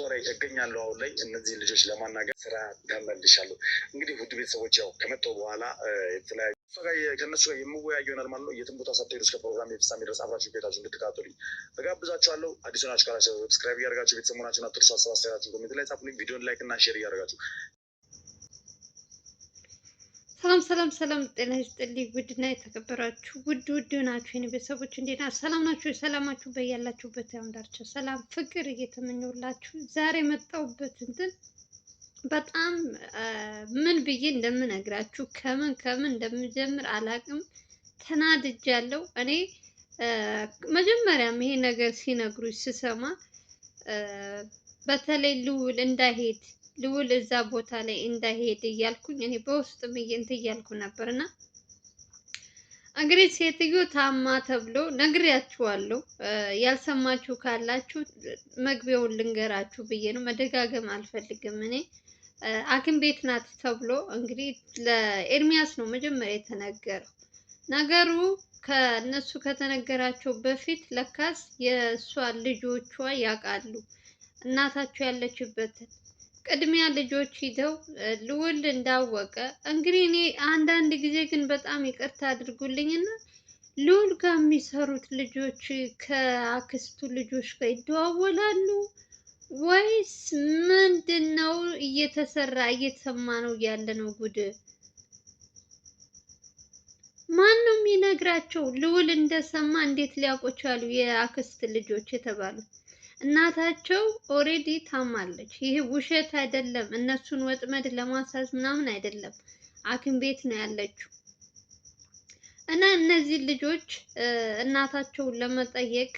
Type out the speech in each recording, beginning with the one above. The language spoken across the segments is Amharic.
ላይ እገኛለሁ። አሁን ላይ እነዚህ ልጆች ለማናገር ስራ ተመልሻለሁ። እንግዲህ ውድ ቤተሰቦች ያው ከመጣሁ በኋላ የተለያዩ ከእነሱ ጋር የምወያዩ ይሆናል ማለት ነው። የትም ቦታ ሳትሄዱ እስከ ፕሮግራም የፍጻሜ ድረስ አብራችሁ ቤታችሁ እንድትከታተሉኝ እጋብዛችኋለሁ። አዲስ ሆናችሁ ካላችሁ ሰብስክራይብ እያደረጋችሁ ቤተሰብ መሆናችሁን አትርሱ። ሀሳብ አስተያየታችሁን ኮሜንት ላይ ጻፉልኝ። ቪዲዮን ላይክ እና ሼር እያደረጋችሁ ሰላም ጤና ይስጥልኝ። ውድና የተከበራችሁ ውድ ናችሁ የኔ ቤተሰቦች እንዴት ናችሁ? ሰላም ናችሁ? ሰላማችሁ በያላችሁበት ያምዳችሁ። ሰላም ፍቅር እየተመኘሁላችሁ ዛሬ መጣሁበት እንትን በጣም ምን ብዬ እንደምነግራችሁ ከምን እንደምጀምር አላቅም። ተናድጃለሁ። እኔ መጀመሪያም ይሄ ነገር ሲነግሩኝ ስሰማ በተለይ ልውል እንዳይሄድ ልውል እዛ ቦታ ላይ እንዳይሄድ እያልኩኝ እኔ በውስጥም እንትን እያልኩ ነበር። እና እንግዲህ ሴትዮ ታማ ተብሎ ነግሬያችኋለሁ። ያልሰማችሁ ካላችሁ መግቢያውን ልንገራችሁ ብዬ ነው፣ መደጋገም አልፈልግም። እኔ ሐኪም ቤት ናት ተብሎ እንግዲህ ለኤርሚያስ ነው መጀመሪያ የተነገረው። ነገሩ ከእነሱ ከተነገራቸው በፊት ለካስ የእሷ ልጆቿ ያውቃሉ እናታቸው ያለችበትን ቅድሚያ ልጆች ሂደው ልውል እንዳወቀ እንግዲህ እኔ አንዳንድ ጊዜ ግን በጣም ይቅርታ አድርጉልኝና ልውል ጋር የሚሰሩት ልጆች ከአክስቱ ልጆች ጋር ይደዋወላሉ ወይስ ምንድን ነው እየተሰራ እየተሰማ ነው ያለ ነው? ጉድ ማን ነው የሚነግራቸው? ልውል እንደሰማ እንዴት ሊያውቁ ቻሉ? የአክስት ልጆች የተባሉት እናታቸው ኦሬዲ ታማለች። ይሄ ውሸት አይደለም። እነሱን ወጥመድ ለማሳዝ ምናምን አይደለም። ሐኪም ቤት ነው ያለችው እና እነዚህ ልጆች እናታቸውን ለመጠየቅ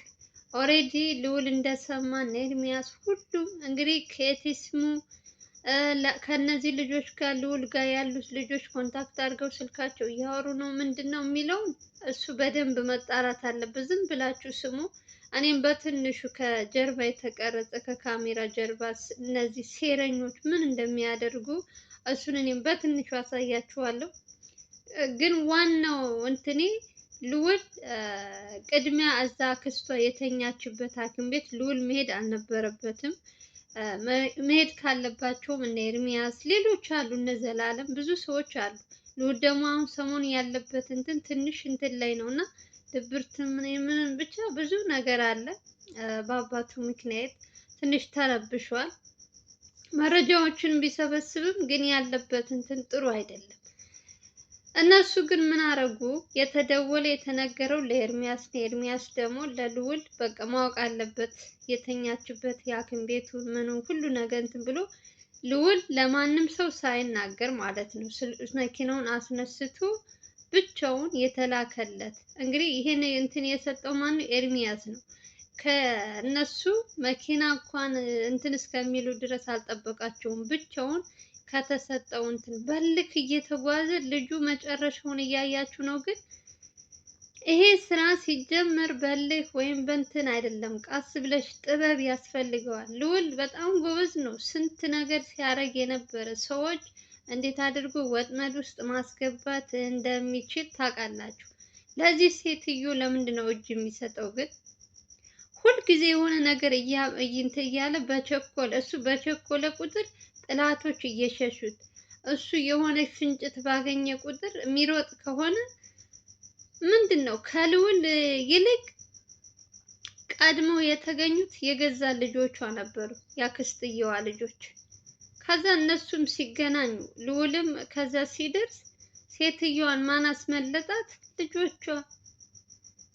ኦሬዲ ልውል እንደሰማ ኤርሚያስ ሁሉም እንግዲህ ከየቲስሙ ከነዚህ ልጆች ጋር ልውል ጋር ያሉት ልጆች ኮንታክት አድርገው ስልካቸው እያወሩ ነው። ምንድን ነው የሚለውን እሱ በደንብ መጣራት አለበት። ዝም ብላችሁ ስሙ። እኔም በትንሹ ከጀርባ የተቀረጸ ከካሜራ ጀርባ እነዚህ ሴረኞች ምን እንደሚያደርጉ እሱን እኔም በትንሹ አሳያችኋለሁ። ግን ዋናው እንትኔ ልውል ቅድሚያ እዛ አክስቷ የተኛችበት ሐኪም ቤት ልውል መሄድ አልነበረበትም። መሄድ ካለባቸውም እነ ኤርሚያስ ሌሎች አሉ፣ እነ ዘላለም ብዙ ሰዎች አሉ። ልውል ደግሞ አሁን ሰሞኑን ያለበት እንትን ትንሽ እንትን ላይ ነው እና ድብርት ምን ብቻ ብዙ ነገር አለ። በአባቱ ምክንያት ትንሽ ተረብሿል። መረጃዎችን ቢሰበስብም ግን ያለበት እንትን ጥሩ አይደለም። እነሱ ግን ምን አረጉ? የተደወለ የተነገረው ለኤርሚያስ ነው። ኤርሚያስ ደግሞ ለልውል በቃ ማወቅ አለበት የተኛችበት የሐኪም ቤቱ ምኑ ሁሉ ነገር እንትን ብሎ ልውል ለማንም ሰው ሳይናገር ማለት ነው መኪናውን አስነስቶ ብቻውን የተላከለት እንግዲህ ይሄን እንትን የሰጠው ማነው? ኤርሚያስ ነው። ከነሱ መኪና እንኳን እንትን እስከሚሉ ድረስ አልጠበቃቸውም። ብቻውን ከተሰጠው እንትን በልክ እየተጓዘ ልጁ መጨረሻውን እያያችሁ ነው። ግን ይሄ ስራ ሲጀመር በልክ ወይም በእንትን አይደለም። ቃስ ብለሽ ጥበብ ያስፈልገዋል። ልውል በጣም ጎበዝ ነው። ስንት ነገር ሲያደርግ የነበረ ሰዎች እንዴት አድርጎ ወጥመድ ውስጥ ማስገባት እንደሚችል ታውቃላችሁ። ለዚህ ሴትዮ ለምንድን ነው እጅ የሚሰጠው? ግን ሁልጊዜ የሆነ ነገር እያለ በቸኮለ እሱ በቸኮለ ቁጥር ጥላቶች እየሸሹት፣ እሱ የሆነ ፍንጭት ባገኘ ቁጥር የሚሮጥ ከሆነ ምንድን ነው ከልውል ይልቅ ቀድመው የተገኙት የገዛ ልጆቿ ነበሩ፣ ያክስትየዋ ልጆች። ከዛ እነሱም ሲገናኙ ልውልም ከዛ ሲደርስ ሴትዮዋን ማን አስመለጣት? ልጆቿ።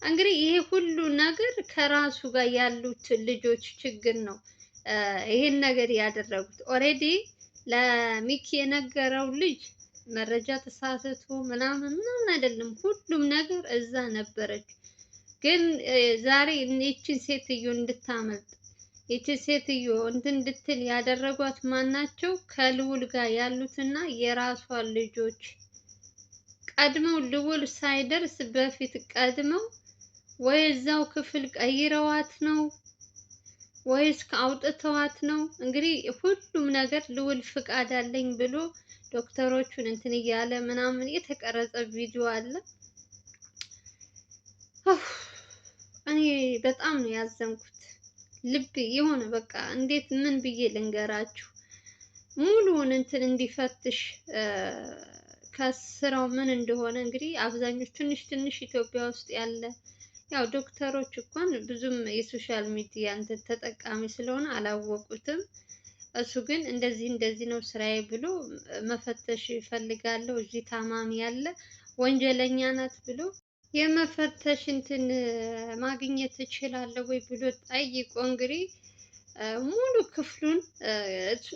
እንግዲህ ይሄ ሁሉ ነገር ከራሱ ጋር ያሉት ልጆች ችግር ነው ይሄን ነገር ያደረጉት። ኦሬዲ ለሚኪ የነገረው ልጅ መረጃ ተሳስቶ ምናምን አይደለም። ሁሉም ነገር እዛ ነበረች። ግን ዛሬ ይቺን ሴትዮ እንድታመልጥ ይቺ ሴትዮ እንድትል ያደረጓት ማናቸው? ከልውል ጋር ያሉትና የራሷ ልጆች ቀድመው ልውል ሳይደርስ በፊት ቀድመው ወይ እዛው ክፍል ቀይረዋት ነው ወይስ አውጥተዋት ነው? እንግዲህ ሁሉም ነገር ልውል ፍቃድ አለኝ ብሎ ዶክተሮቹን እንትን እያለ ምናምን የተቀረጸ ቪዲዮ አለ። እኔ በጣም ነው ያዘንኩት። ልብ የሆነ በቃ እንዴት ምን ብዬ ልንገራችሁ ሙሉውን እንትን እንዲፈትሽ ከስራው ምን እንደሆነ እንግዲህ አብዛኞቹ ትንሽ ትንሽ ኢትዮጵያ ውስጥ ያለ ያው ዶክተሮች እንኳን ብዙም የሶሻል ሚዲያ እንትን ተጠቃሚ ስለሆነ አላወቁትም። እሱ ግን እንደዚህ እንደዚህ ነው ስራዬ ብሎ መፈተሽ ይፈልጋለሁ። እዚህ ታማሚ ያለ ወንጀለኛ ናት ብሎ የመፈተሽ እንትን ማግኘት እችላለሁ ወይ ብሎ ጠይቆ እንግዲህ ሙሉ ክፍሉን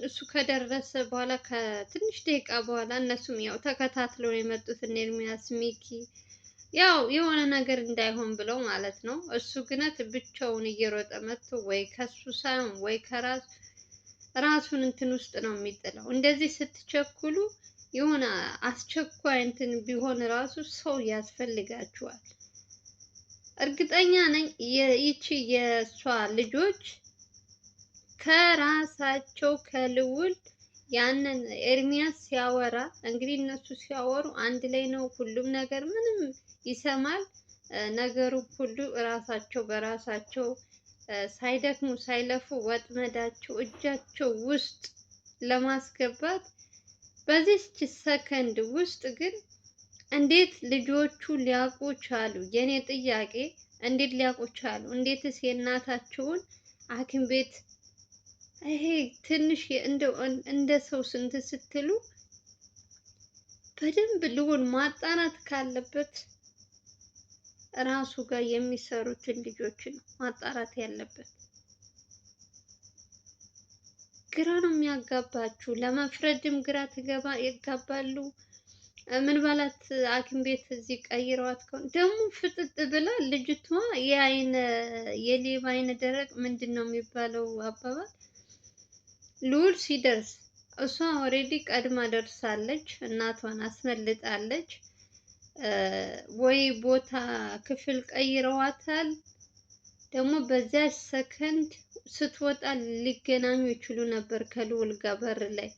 እሱ ከደረሰ በኋላ ከትንሽ ደቂቃ በኋላ እነሱም ያው ተከታትለው የመጡት እነ ኤርሚያስ ሚኪ ያው የሆነ ነገር እንዳይሆን ብለው ማለት ነው። እሱ ግነት ብቻውን እየሮጠ መጥቶ ወይ ከሱ ሳይሆን ወይ ራሱን እንትን ውስጥ ነው የሚጥለው። እንደዚህ ስትቸኩሉ የሆነ አስቸኳይ እንትን ቢሆን ራሱ ሰው ያስፈልጋችኋል። እርግጠኛ ነኝ ይቺ የእሷ ልጆች ከራሳቸው ከልዑል ያንን ኤርሚያስ ሲያወራ እንግዲህ እነሱ ሲያወሩ አንድ ላይ ነው ሁሉም ነገር ምንም ይሰማል። ነገሩ ሁሉ ራሳቸው በራሳቸው ሳይደክሙ ሳይለፉ ወጥመዳቸው እጃቸው ውስጥ ለማስገባት በዚህች ሰከንድ ውስጥ ግን እንዴት ልጆቹ ሊያውቁ ቻሉ? የኔ ጥያቄ እንዴት ሊያውቁ ቻሉ? እንዴትስ የእናታቸውን ሐኪም ቤት ይሄ ትንሽ እንደ ሰው ስንት ስትሉ በደንብ ልዑል ማጣራት ካለበት ራሱ ጋር የሚሰሩትን ልጆች ነው ማጣራት ያለበት። ግራ ነው የሚያጋባችሁ። ለመፍረድም ግራ ይጋባሉ። ምን ባላት ሐኪም ቤት እዚህ ቀይረዋት ከሆነ ደግሞ ፍጥጥ ብላ ልጅቷ የሌባ አይነ ደረቅ ምንድን ነው የሚባለው አባባል ልዑል ሲደርስ እሷ ኦልሬዲ ቀድማ ደርሳለች። እናቷን አስመልጣለች። ወይ ቦታ ክፍል ቀይረዋታል። ደግሞ በዚያች ሰከንድ ስትወጣ ሊገናኙ ይችሉ ነበር ከልዑል ጋር በር ላይ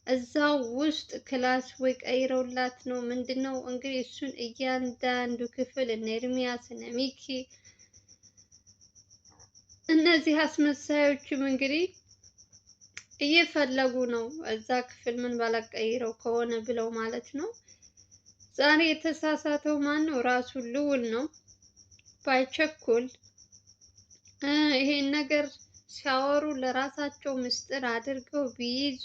እዛው ውስጥ ክላስ ወይ ቀይረውላት ነው ምንድነው እንግዲህ እሱን እያንዳንዱ ክፍል እነ ኤርሚያስ እነ ሚኪ እነዚህ አስመሳዮችም እንግዲህ እየፈለጉ ነው እዛ ክፍል ምን ባላቀይረው ከሆነ ብለው ማለት ነው። ዛሬ የተሳሳተው ማን ነው? ራሱ ልዑል ነው። ባይቸኩል ይሄን ነገር ሲያወሩ ለራሳቸው ምስጢር አድርገው ቢይዙ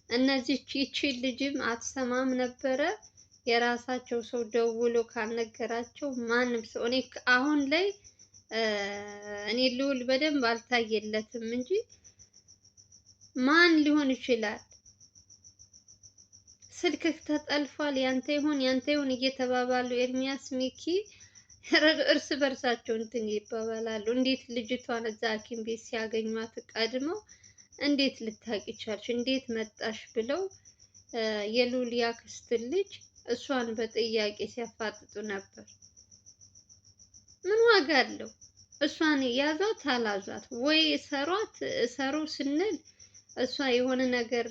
እነዚህ ይቺ ልጅም አትሰማም ነበረ። የራሳቸው ሰው ደውሎ ካልነገራቸው ማንም ሰው አሁን ላይ እኔ ልዑል በደንብ አልታየለትም እንጂ ማን ሊሆን ይችላል? ስልክህ ተጠልፏል፣ ያንተ ይሁን እየተባባሉ ኤርሚያስ ሚኪ እርስ በርሳቸው እንትን ይባባላሉ። እንዴት ልጅቷን እዛ ሐኪም ቤት ሲያገኟት ቀድመው እንዴት ልታቂ ቻልሽ? እንዴት መጣሽ? ብለው የልዑል ያክስት ልጅ እሷን በጥያቄ ሲያፋጥጡ ነበር። ምን ዋጋ አለው? እሷን ያዟት አላዟት ወይ ሰሩ ስንል እሷ የሆነ ነገር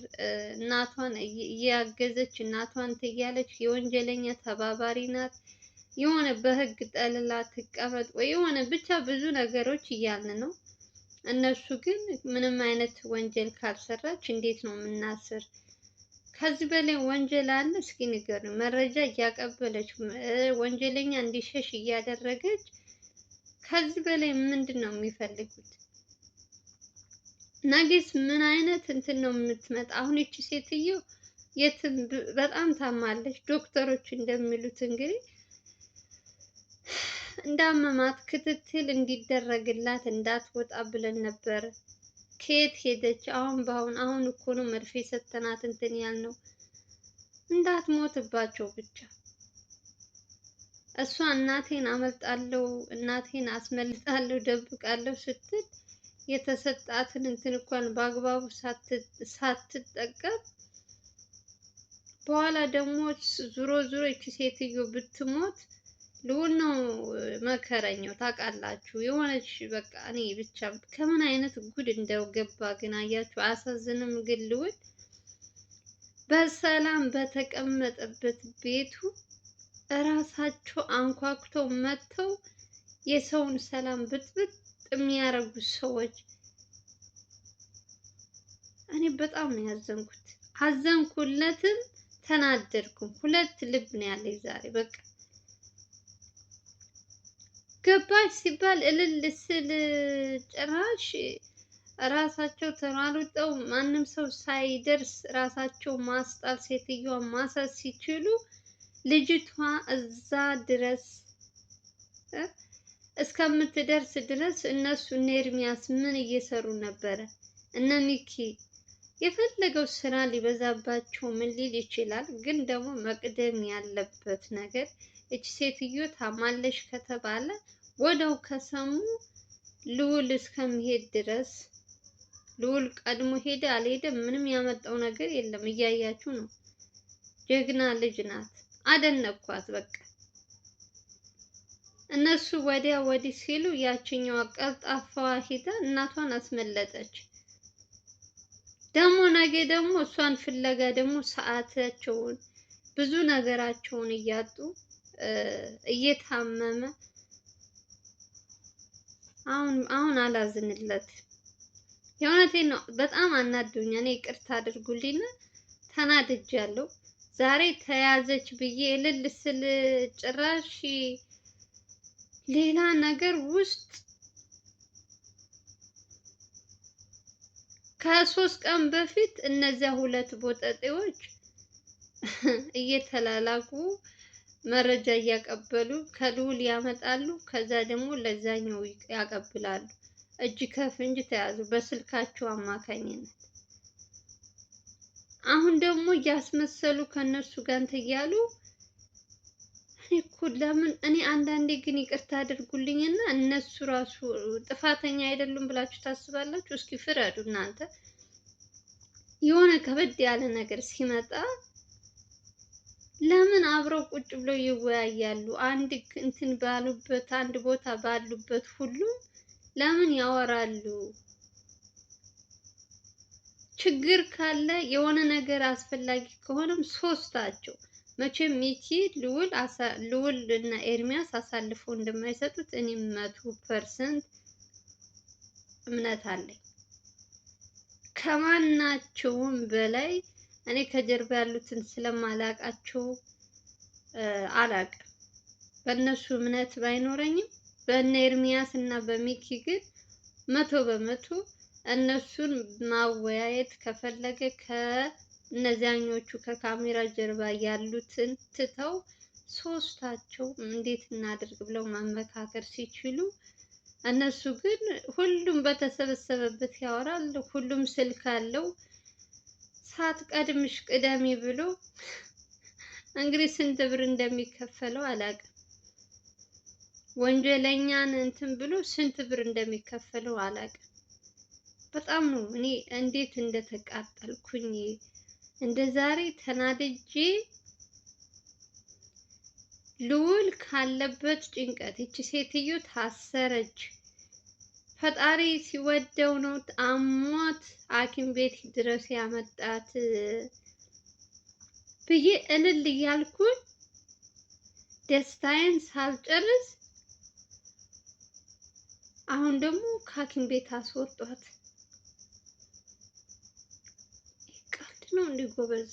እናቷን እያገዘች እናቷን ትያለች የወንጀለኛ ተባባሪ ናት። የሆነ በህግ ጠልላ ትቀመጥ ወይ የሆነ ብቻ ብዙ ነገሮች እያልን ነው። እነሱ ግን ምንም አይነት ወንጀል ካልሰራች እንዴት ነው የምናስር? ከዚህ በላይ ወንጀል አለ? እስኪ ንገሩ። መረጃ እያቀበለች ወንጀለኛ እንዲሸሽ እያደረገች ከዚህ በላይ ምንድን ነው የሚፈልጉት? ነገስ ምን አይነት እንትን ነው የምትመጣ? አሁን እቺ ሴትዮ የትም በጣም ታማለች። ዶክተሮች እንደሚሉት እንግዲህ እንዳመማት ክትትል እንዲደረግላት እንዳትወጣ ብለን ነበር። ከየት ሄደች? አሁን እኮ ነው መርፌ ሰተናት እንትን ያልነው እንዳትሞትባቸው ብቻ። እሷ እናቴን አመልጣለሁ፣ እናቴን አስመልጣለሁ፣ ደብቃለሁ ስትል የተሰጣትን እንትን እንኳን በአግባቡ ሳትጠቀም በኋላ ደግሞ ዙሮ ይቺ ሴትዮ ብትሞት ልዑል ነው መከረኛው። ታውቃላችሁ የሆነች በቃ እኔ ብቻ ከምን አይነት ጉድ እንደገባ ግን አያችሁ። አያሳዝንም? ግን ልዑል በሰላም በተቀመጠበት ቤቱ እራሳቸው አንኳኩተው መጥተው የሰውን ሰላም ብጥብጥ የሚያረጉ ሰዎች እኔ በጣም ነው ያዘንኩት። አዘንኩለትም ተናደድኩም። ሁለት ልብ ነው ያለኝ ዛሬ። በቃ ገባች ሲባል እልል ስል ጭራሽ ራሳቸው ተሯሩጠው ማንም ሰው ሳይደርስ ራሳቸው ማስጣል ሴትዮዋን ማሳት ሲችሉ ልጅቷ እዛ ድረስ እስከምትደርስ ድረስ እነሱ እነ ኤርሚያስ ምን እየሰሩ ነበረ? እነ ሚኪ የፈለገው ስራ ሊበዛባቸው ምን ሊል ይችላል፣ ግን ደግሞ መቅደም ያለበት ነገር እቺ ሴትዮ ታማለሽ ከተባለ ወደው ከሰሙ ልዑል እስከሚሄድ ድረስ ልዑል ቀድሞ ሄደ አልሄደ ምንም ያመጣው ነገር የለም። እያያችሁ ነው። ጀግና ልጅ ናት። አደነኳት። በቃ እነሱ ወዲያ ወዲህ ሲሉ ያችኛዋ ቀልጣፋዋ ሂዳ እናቷን አስመለጠች። ደግሞ ነገ ደግሞ እሷን ፍለጋ ደግሞ ሰዓታቸውን ብዙ ነገራቸውን እያጡ እየታመመ አሁን አላዝንለት። የእውነቴን ነው። በጣም አናዶኛ። እኔ ይቅርታ አድርጉልኝና ተናድጃለሁ። ዛሬ ተያዘች ብዬ እልል ስል ጭራሽ ሌላ ነገር ውስጥ ከሶስት ቀን በፊት እነዚያ ሁለት ቦጠጤዎች እየተላላኩ መረጃ እያቀበሉ ከልዑል ያመጣሉ። ከዛ ደግሞ ለዛኛው ያቀብላሉ። እጅ ከፍንጅ ተያዙ በስልካቸው አማካኝነት። አሁን ደግሞ እያስመሰሉ ከነሱ ጋር እንትን እያሉ እኔ እኮ ለምን እኔ አንዳንዴ ግን ይቅርታ አድርጉልኝና እነሱ ራሱ ጥፋተኛ አይደሉም ብላችሁ ታስባላችሁ? እስኪ ፍረዱ እናንተ። የሆነ ከበድ ያለ ነገር ሲመጣ ለምን አብረው ቁጭ ብለው ይወያያሉ? አንድ እንትን ባሉበት አንድ ቦታ ባሉበት ሁሉም ለምን ያወራሉ? ችግር ካለ የሆነ ነገር አስፈላጊ ከሆነም ሶስታቸው መቼም ሚኪ ልዑል እና ኤርሚያስ አሳልፈው እንደማይሰጡት እኔ 100% እምነት አለኝ። ከማናቸውም በላይ እኔ ከጀርባ ያሉትን ስለማላቃቸው አላቅም። በእነሱ እምነት ባይኖረኝም በእነ ኤርሚያስ እና በሚኪ ግን 100% እነሱን ማወያየት ከፈለገ ከነዚያኞቹ ከካሜራ ጀርባ ያሉትን ትተው ሶስታቸው እንዴት እናድርግ ብለው መመካከር ሲችሉ፣ እነሱ ግን ሁሉም በተሰበሰበበት ያወራል። ሁሉም ስልክ አለው። ሳትቀድምሽ ቅደሚ ብሎ እንግዲህ ስንት ብር እንደሚከፈለው አላውቅም። ወንጀለኛን እንትን ብሎ ስንት ብር እንደሚከፈለው አላውቅም። በጣም ነው እኔ እንዴት እንደተቃጠልኩኝ እንደ ዛሬ ተናድጄ። ልዑል ካለበት ጭንቀት እቺ ሴትዮ ታሰረች፣ ፈጣሪ ሲወደው ነው አሟት ሐኪም ቤት ድረስ ያመጣት ብዬ እልል እያልኩኝ ደስታዬን ሳልጨርስ አሁን ደግሞ ከሐኪም ቤት አስወጧት። ቀልድ ነው እንዴ ጎበዝ?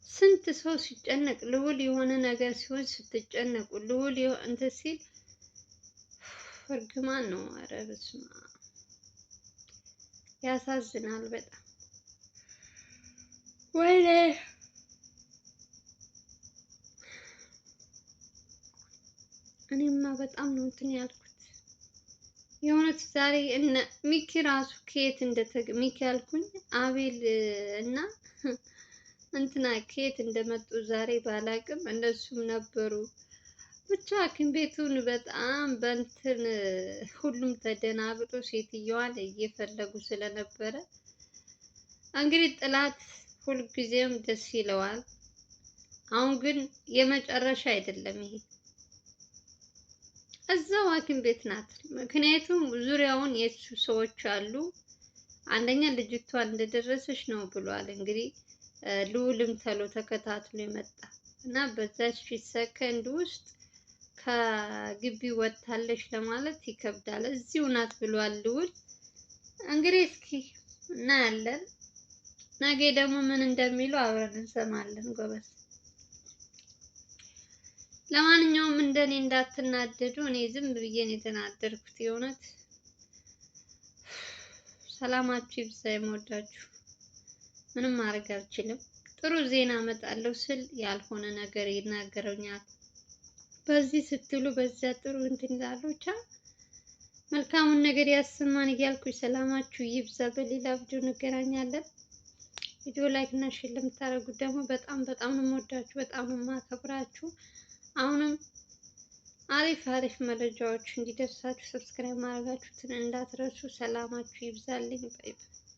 ስንት ሰው ሲጨነቅ ልዑል የሆነ ነገር ሲሆን ስትጨነቁ ልዑል እንትን ሲል እርግማን ነው። ኧረ በስመ አብ ያሳዝናል በጣም። ወይኔ እኔማ በጣም ነው እንትን ያልኩት የእውነት ዛሬ እነ ሚኪ ራሱ ከየት ሚኪ ያልኩኝ አቤል እና እንትና ከየት እንደመጡ ዛሬ ባላቅም እነሱም ነበሩ። ብቻ ሐኪም ቤቱን በጣም በእንትን ሁሉም ተደናግጦ ሴትዮዋን እየፈለጉ ስለነበረ እንግዲህ ጥላት ሁልጊዜም ደስ ይለዋል። አሁን ግን የመጨረሻ አይደለም ይሄ። እዛው ሐኪም ቤት ናት። ምክንያቱም ዙሪያውን የሱ ሰዎች አሉ። አንደኛ ልጅቷ እንደደረሰች ነው ብሏል። እንግዲህ ልዑልም ተሎ ተከታትሎ የመጣ እና በዛች ሰከንድ ውስጥ ከግቢ ወጥታለች ለማለት ይከብዳል። እዚሁ ናት ብሏል ልዑል። እንግዲህ እስኪ እናያለን። ነገ ደግሞ ምን እንደሚሉ አብረን እንሰማለን ጎበዝ። ለማንኛውም እንደኔ እንዳትናደዱ። እኔ ዝም ብዬ ነው የተናደድኩት። የእውነት ሰላማችሁ ይብዛ። የምወዳችሁ ምንም ማድረግ አልችልም። ጥሩ ዜና እመጣለሁ ስል ያልሆነ ነገር ይናገረኛል። በዚህ ስትሉ በዚያ ጥሩ እንትን ይላሉ። ብቻ መልካሙን ነገር ያሰማን እያልኩኝ ሰላማችሁ ይብዛ። በሌላ ቪዲዮ እንገናኛለን። ቪዲዮ ላይክ እና ሼር ለምታደርጉት ደግሞ በጣም ነው የምወዳችሁ፣ በጣም ነው የማከብራችሁ። አሁንም አሪፍ መረጃዎች እንዲደርሳችሁ ሰብስክራይብ ማድረጋችሁን እንዳትረሱ። ሰላማችሁ ይብዛልኝ። ባይ ባይ።